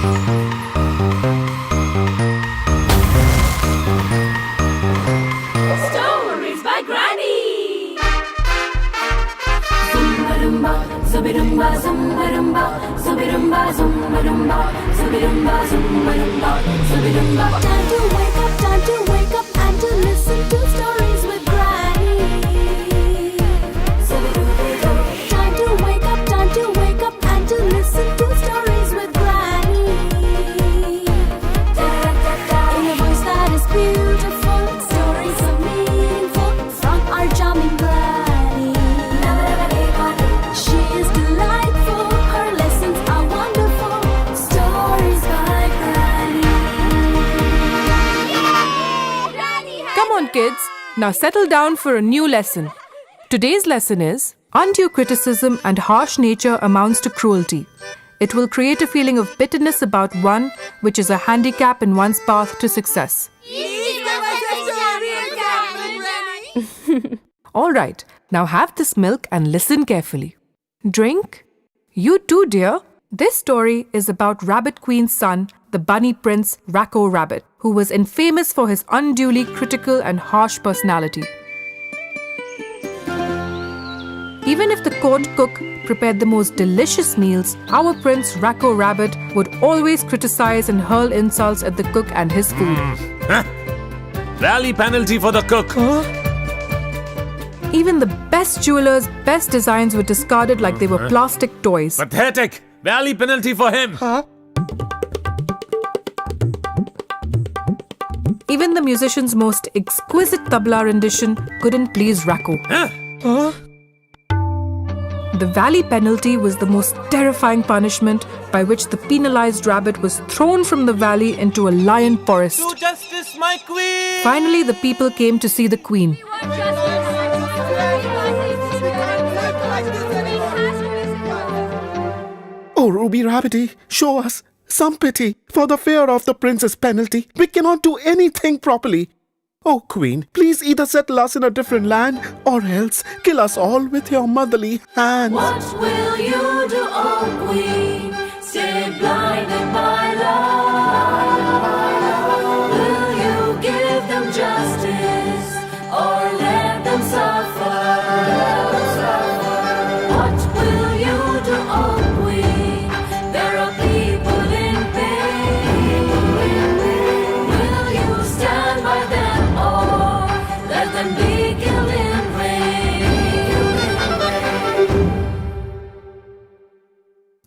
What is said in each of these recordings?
Stories by Granny. Zumba-dumba, zubidumba, zumba-dumba, zubidumba, zumba-dumba, zubidumba, zumba-dumba, zubidumba. Time to wake up and to listen to stories with Granny. Time to wake up and to listen to stories with Granny. In a voice that is beautiful, stories are meaningful from our charming Granny. She is delightful, her lessons are wonderful. Stories by Granny. Come on, kids. Now settle down for a new lesson. Today's lesson is undue criticism and harsh nature amounts to cruelty. It will create a feeling of bitterness about one, which is a handicap in one's path to success. All right, now have this milk and listen carefully. Drink. You too, dear. This story is about Rabbit Queen's son, the bunny prince Racco Rabbit, who was infamous for his unduly critical and harsh personality. Even if the court cook prepared the most delicious meals, our prince Racco Rabbit would always criticize and hurl insults at the cook and his food. Rally penalty for the cook. Even the best jewelers' best designs were discarded like they were plastic toys. Pathetic. Rally penalty for him. Even the musician's most exquisite tabla rendition couldn't please Racco. The valley penalty was the most terrifying punishment by which the penalized rabbit was thrown from the valley into a lion forest. To justice, my queen! Finally, the people came to see the queen. Oh, Ruby Rabbity, show us some pity. For the fear of the prince's penalty, we cannot do anything properly. Oh, Queen, please either settle us in a different land or else kill us all with your motherly hands. What will you do, oh Queen? Stay blinded by love? Will you give them justice or let them suffer? What will you do, oh Queen? There are people in pain. Will you stand by them or let them be killed in vain?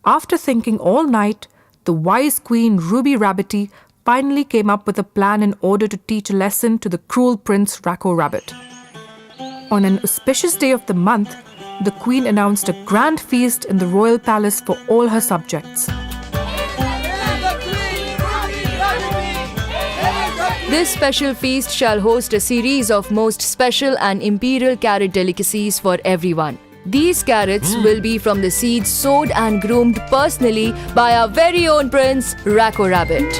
After thinking all night, the wise queen Ruby Rabbity finally came up with a plan in order to teach a lesson to the cruel prince Racco Rabbit. On an auspicious day of the month, the queen announced a grand feast in the royal palace for all her subjects. This special feast shall host a series of most special and imperial carrot delicacies for everyone. These carrots will be from the seeds sowed and groomed personally by our very own Prince Racco Rabbit.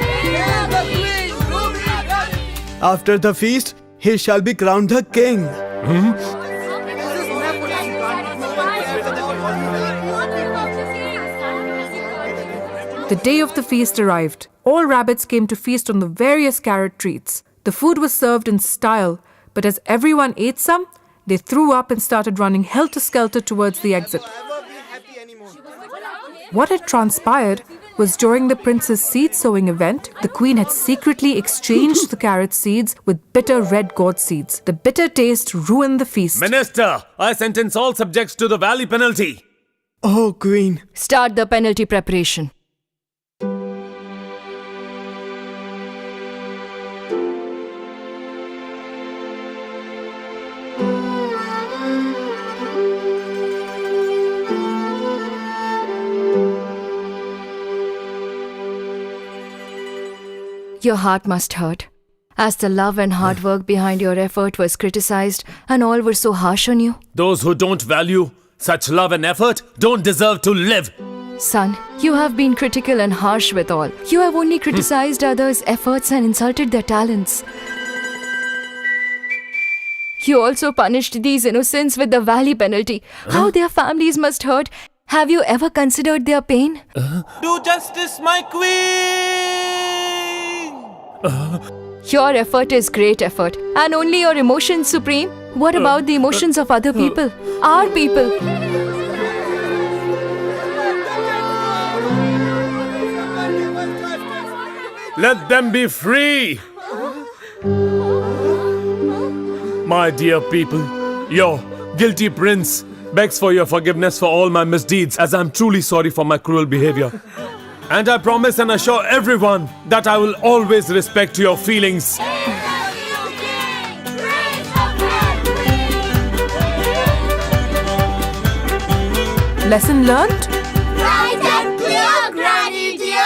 After the feast, he shall be crowned the king. The day of the feast arrived. All rabbits came to feast on the various carrot treats. The food was served in style, but as everyone ate some, they threw up and started running helter-skelter towards the exit. What had transpired was during the prince's seed sowing event, the queen had secretly exchanged the carrot seeds with bitter red gourd seeds. The bitter taste ruined the feast. Minister, I sentence all subjects to the valley penalty. Oh, Queen. Start the penalty preparation. Your heart must hurt, as the love and hard work behind your effort was criticized and all were so harsh on you. Those who don't value such love and effort don't deserve to live. Son, you have been critical and harsh with all. You have only criticized others' efforts and insulted their talents. You also punished these innocents with the valley penalty. How their families must hurt Have you ever considered their pain? Do justice, my queen! Your effort is great effort, and only your emotions supreme. What about the emotions of other people? Our people. Let them be free! My dear people, your guilty prince begs for your forgiveness for all my misdeeds, as I am truly sorry for my cruel behavior. And I promise and assure everyone that I will always respect your feelings. Lesson learned? Bright and clear, Granny dear.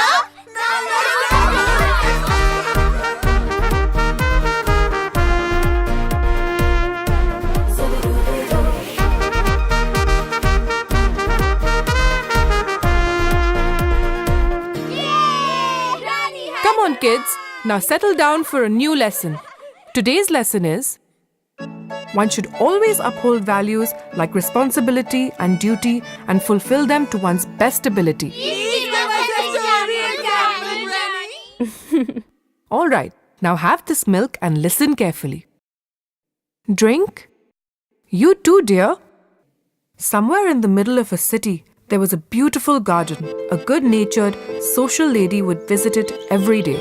Come on, kids. Now settle down for a new lesson. Today's lesson is: one should always uphold values like responsibility and duty and fulfill them to one's best ability. All right, now have this milk and listen carefully. Drink? You too, dear. Somewhere in the middle of a city, there was a beautiful garden. A good-natured, social lady would visit it every day.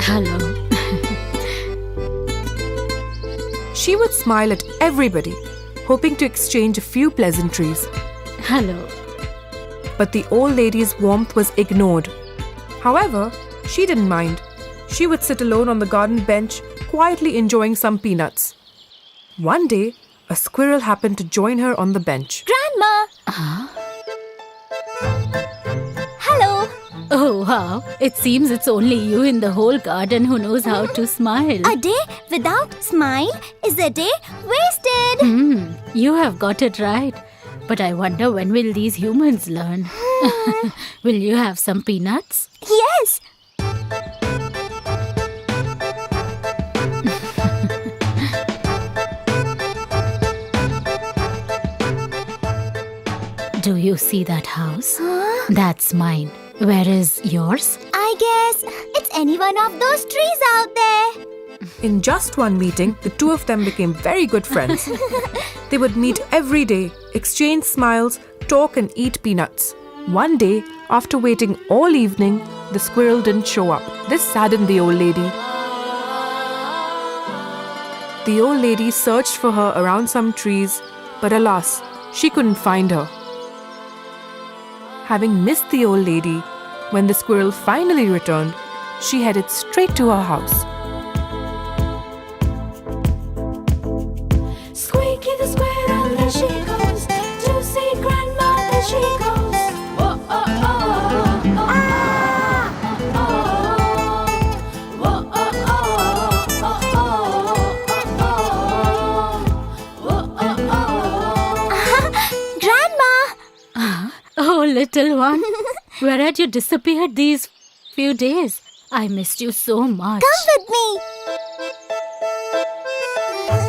Hello. She would smile at everybody, hoping to exchange a few pleasantries. Hello. But the old lady's warmth was ignored. However, she didn't mind. She would sit alone on the garden bench, quietly enjoying some peanuts. One day, a squirrel happened to join her on the bench. Grandma! Hello! Oh, wow. It seems it's only you in the whole garden who knows how to smile. A day without smile is a day wasted. You have got it right. But I wonder when will these humans learn? Will you have some peanuts? Yes! Do you see that house? That's mine. Where is yours? I guess it's any one of those trees out there. In just one meeting, the two of them became very good friends. They would meet every day, exchange smiles, talk and eat peanuts. One day, after waiting all evening, the squirrel didn't show up. This saddened the old lady. The old lady searched for her around some trees, but alas, she couldn't find her. Having missed the old lady, when the squirrel finally returned, she headed straight to her house. Squeaky the squirrel, there she goes. To see Grandma, there she goes. Whoa, oh, oh, oh. Ah! Oh, whoa, oh, oh, oh, oh, oh, oh. Grandma! Oh, little one. Where had you disappeared these few days? I missed you so much. Come with me.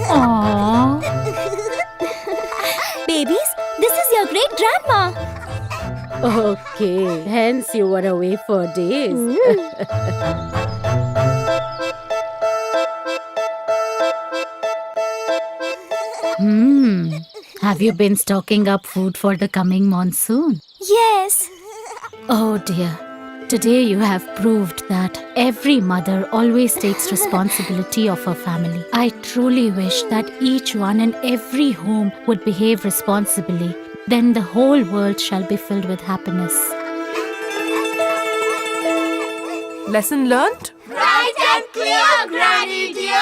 Aww. Babies, this is your great grandma. Okay, hence you were away for days. Have you been stocking up food for the coming monsoon? Yes. Oh dear. Today you have proved that every mother always takes responsibility of her family. I truly wish that each one in every home would behave responsibly. Then the whole world shall be filled with happiness. Lesson learned? Bright and clear, Granny dear.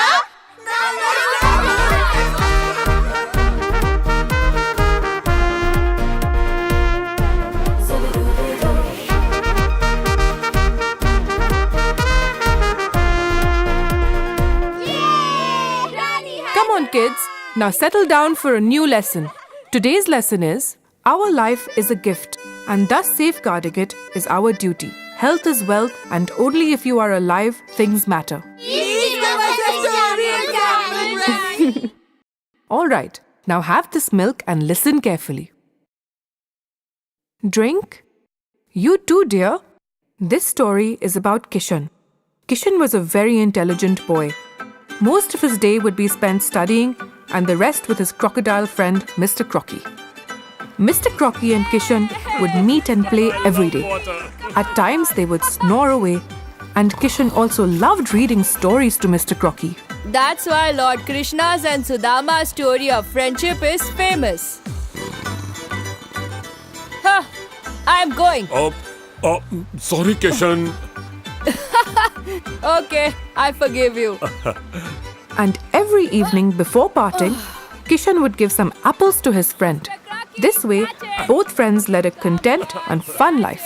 Come on, kids. Now settle down for a new lesson. Today's lesson is: our life is a gift, and thus safeguarding it is our duty. Health is wealth, and only if you are alive, things matter. Easy All right, now have this milk and listen carefully. Drink. You too, dear. This story is about Kishan. Kishan was a very intelligent boy. Most of his day would be spent studying and the rest with his crocodile friend, Mr. Crocky. Mr. Crocky and Kishan would meet and play every day. At times, they would snore away, and Kishan also loved reading stories to Mr. Crocky. That's why Lord Krishna's and Sudama's story of friendship is famous. Huh, I'm going. Sorry, Kishan. Okay, I forgive you. And every evening before parting, Kishan would give some apples to his friend. This way, both friends led a content and fun life.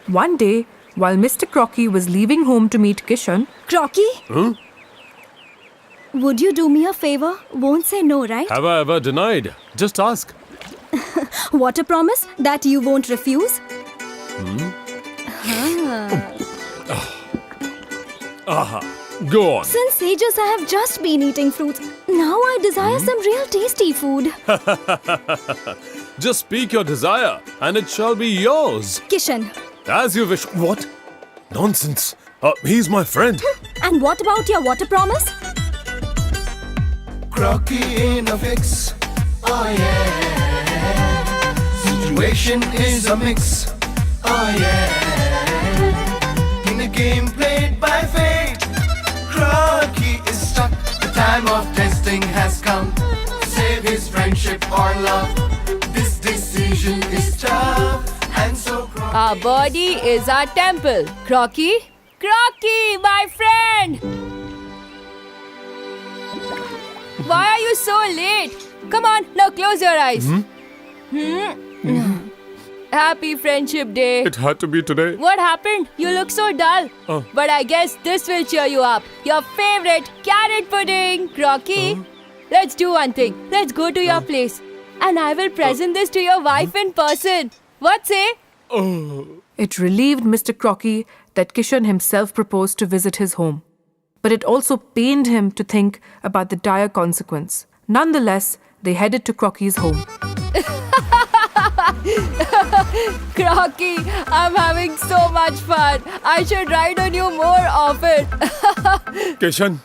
One day, while Mr. Crocky was leaving home to meet Kishan, Crocky? Would you do me a favor? Won't say no, right? Have I ever denied? Just ask. What a promise that you won't refuse? Go on. Since ages I have just been eating fruits. Now I desire some real tasty food. Just speak your desire, and it shall be yours. Kishan. As you wish. What? Nonsense. He's my friend. And what about your water promise? Crocky in a fix. Oh yeah. Situation is a mix. Oh yeah. In a game played by fate, Crocky is stuck. The time of testing has come. Save his friendship or love. This decision is tough. And so Crocky. Our body is our temple. Crocky? Crocky, my friend! Why are you so late? Come on, now close your eyes. Happy Friendship Day. It had to be today. What happened? You look so dull. But I guess this will cheer you up. Your favorite carrot pudding. Crocky, let's do one thing. Let's go to your place. And I will present this to your wife in person. What say? it relieved Mr. Crocky that Kishan himself proposed to visit his home. But it also pained him to think about the dire consequence. Nonetheless, they headed to Crocky's home. Crocky, I'm having so much fun. I should ride on you more often. Kishan.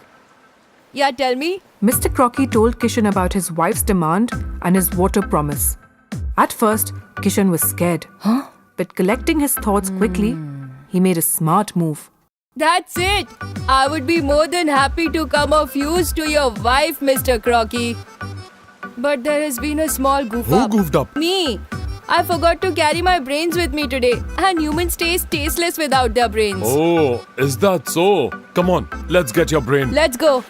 Yeah, tell me. Mr. Crocky told Kishan about his wife's demand and his water promise. At first, Kishan was scared. But collecting his thoughts quickly, he made a smart move. That's it. I would be more than happy to come of use to your wife, Mr. Crocky. But there has been a small goof Who up. goofed up? Me. I forgot to carry my brains with me today. And humans taste tasteless without their brains. Oh, is that so? Come on, let's get your brain. Let's go.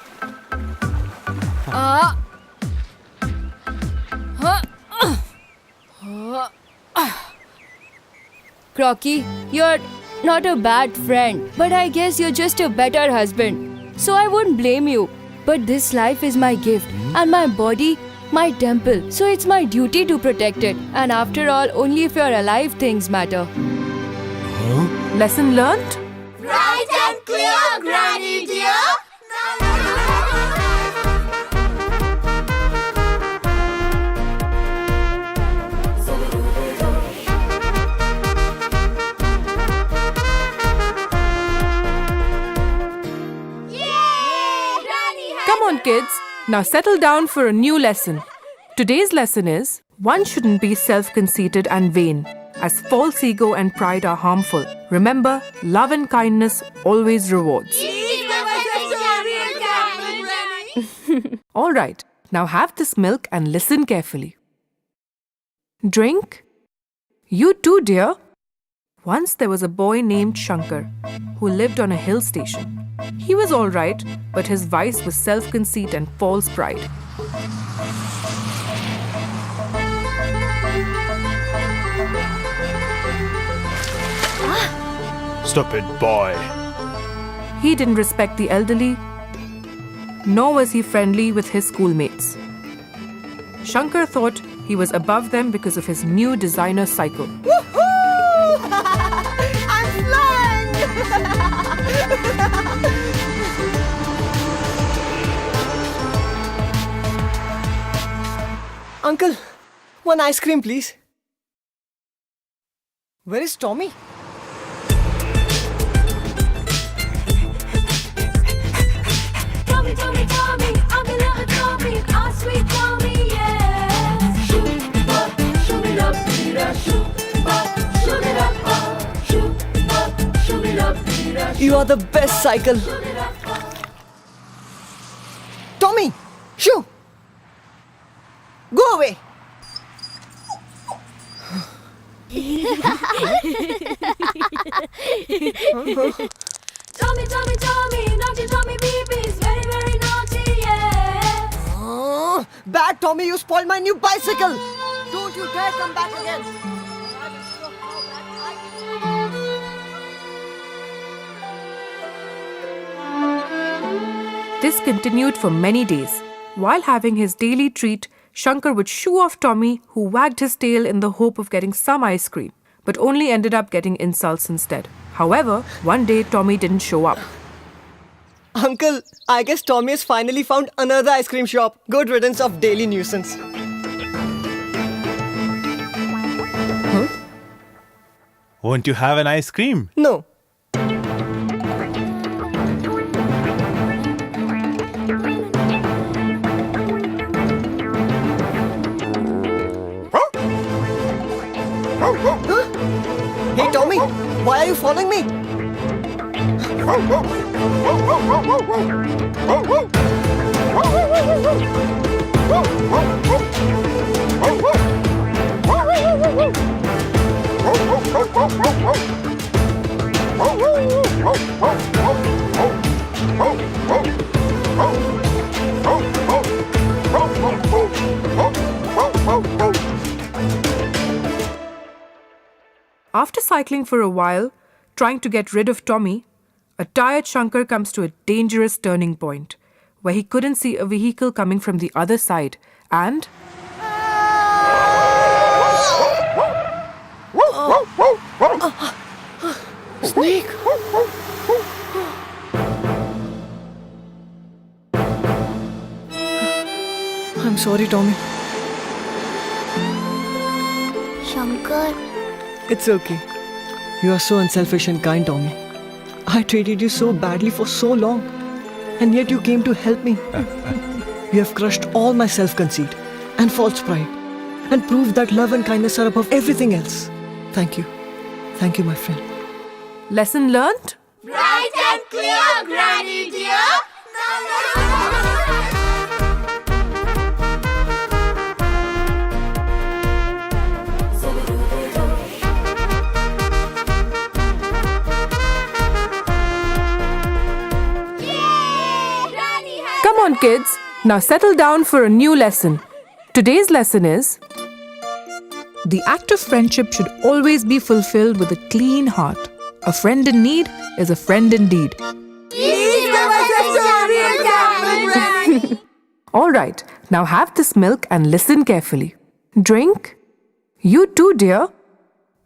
Crocky, you're not a bad friend, but I guess you're just a better husband. So I wouldn't blame you. But this life is my gift, and my body, my temple. So it's my duty to protect it. And after all, only if you're alive things matter. Lesson learned? Bright and clear, Granny dear. Come on, kids. Now settle down for a new lesson. Today's lesson is, one shouldn't be self-conceited and vain, as false ego and pride are harmful. Remember, love and kindness always rewards. All right, now have this milk and listen carefully. Drink. You too, dear. Once there was a boy named Shankar who lived on a hill station. He was all right, but his vice was self-conceit and false pride. Stupid boy. He didn't respect the elderly, nor was he friendly with his schoolmates. Shankar thought he was above them because of his new designer cycle. Uncle, one ice cream, please. Where is Tommy? Tommy, Tommy, Tommy, Uncle little Tommy, our sweet Tommy, yes. Shoot, bop, shoot it up, beat a shoot, bop, shoot it up, shoot, bop, shoot it up, beat a You are the best cycle. Tommy, shoo! Go away. Tommy, Tommy, Tommy, naughty Tommy babies, very, very naughty, yes. Oh, bad Tommy, you spoiled my new bicycle. Don't you dare come back again. This continued for many days. While having his daily treat, Shankar would shoo off Tommy, who wagged his tail in the hope of getting some ice cream, but only ended up getting insults instead. However, one day Tommy didn't show up. Uncle, I guess Tommy has finally found another ice cream shop. Good riddance of daily nuisance. Won't you have an ice cream? No. Hey Tommy, why are you following me? After cycling for a while, trying to get rid of Tommy, a tired Shankar comes to a dangerous turning point where he couldn't see a vehicle coming from the other side and... Snake! I'm sorry, Tommy. Shankar. It's okay. You are so unselfish and kind, Tommy. I treated you so badly for so long, and yet you came to help me. You have crushed all my self-conceit and false pride, and proved that love and kindness are above everything else. Thank you. Thank you, my friend. Lesson learned? Bright and clear, Granny dear. Come on, kids. Now settle down for a new lesson. Today's lesson is... The act of friendship should always be fulfilled with a clean heart. A friend in need is a friend indeed. All right, now have this milk and listen carefully. Drink. You too, dear.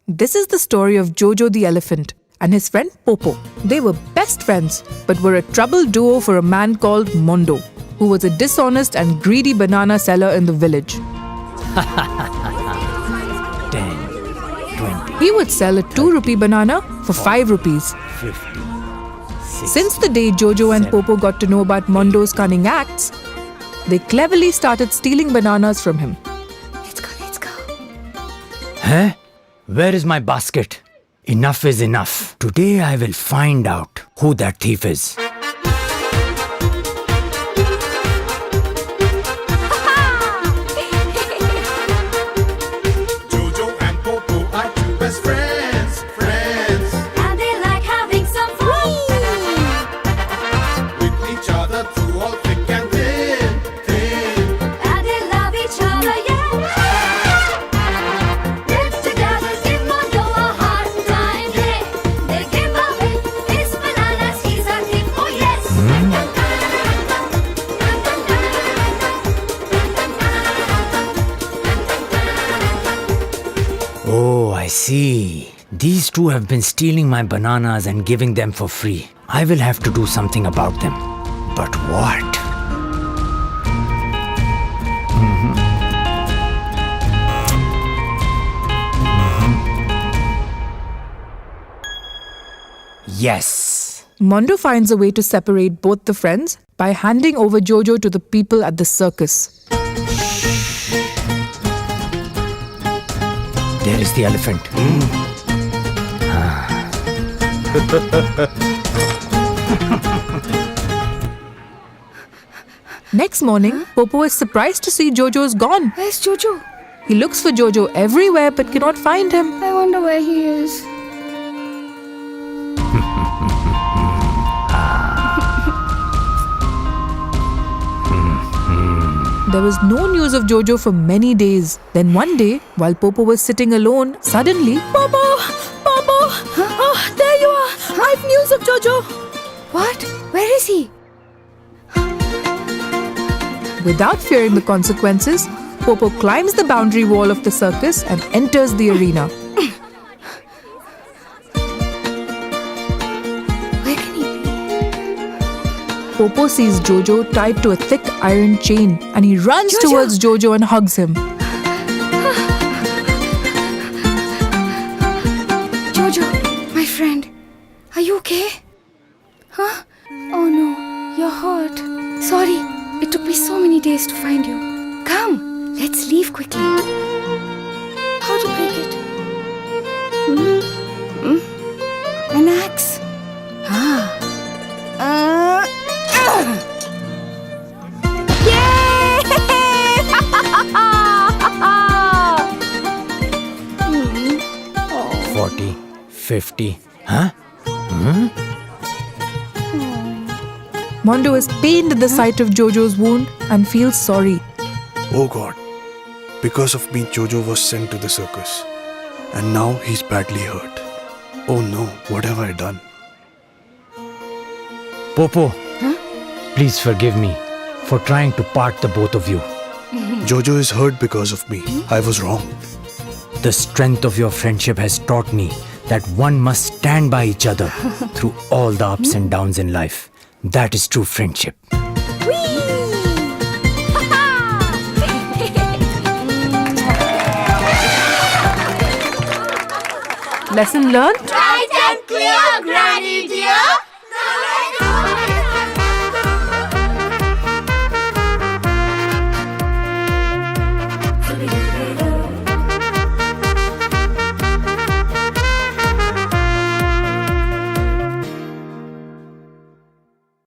This is the story of Jojo the elephant and his friend Popo. They were best friends, but were a troubled duo for a man called Mondo, who was a dishonest and greedy banana seller in the village. 10, 20, He would sell a 2 rupee banana for 5 rupees. 50, 60. Since the day Jojo and Popo got to know about Mondo's cunning acts, they cleverly started stealing bananas from him. Let's go. Huh? Where is my basket? Enough is enough. Today I will find out who that thief is. Jojo and Popo are two best friends, friends. And they like having some fun. With each other through all thick and thin, thin. And they love each other, yeah. Live together, give Mondo a hard time, yeah. They give away his bananas, he's a thief, oh yes. Oh, I see. These two have been stealing my bananas and giving them for free. I will have to do something about them. But what? Yes. Mondo finds a way to separate both the friends by handing over Jojo to the people at the circus. There is the elephant. Next morning, Popo is surprised to see Jojo's gone. Where's Jojo? He looks for Jojo everywhere but cannot find him. I wonder where he is. There was no news of Jojo for many days. Then one day, while Popo was sitting alone, suddenly, Popo! Popo! Oh, there you are! I've news of Jojo! What? Where is he? without fearing the consequences, Popo climbs the boundary wall of the circus and enters the arena. Where can he be? Popo sees Jojo tied to a thick iron chain and he runs Jojo! towards Jojo and hugs him. Jojo, my friend, are you okay? Huh? Oh no, you're hurt. Sorry, it took me so many days to find you. Come, let's leave quickly. How to break it? An axe. Yay! 40, 50, huh? Mondo is pained at the sight of Jojo's wound and feels sorry. Oh God, because of me Jojo was sent to the circus. And now he's badly hurt. Oh no, what have I done? Popo, please forgive me for trying to part the both of you. Jojo is hurt because of me. I was wrong. The strength of your friendship has taught me that one must stand by each other through all the ups and downs in life. That is true friendship. Lesson learned? Right and clear!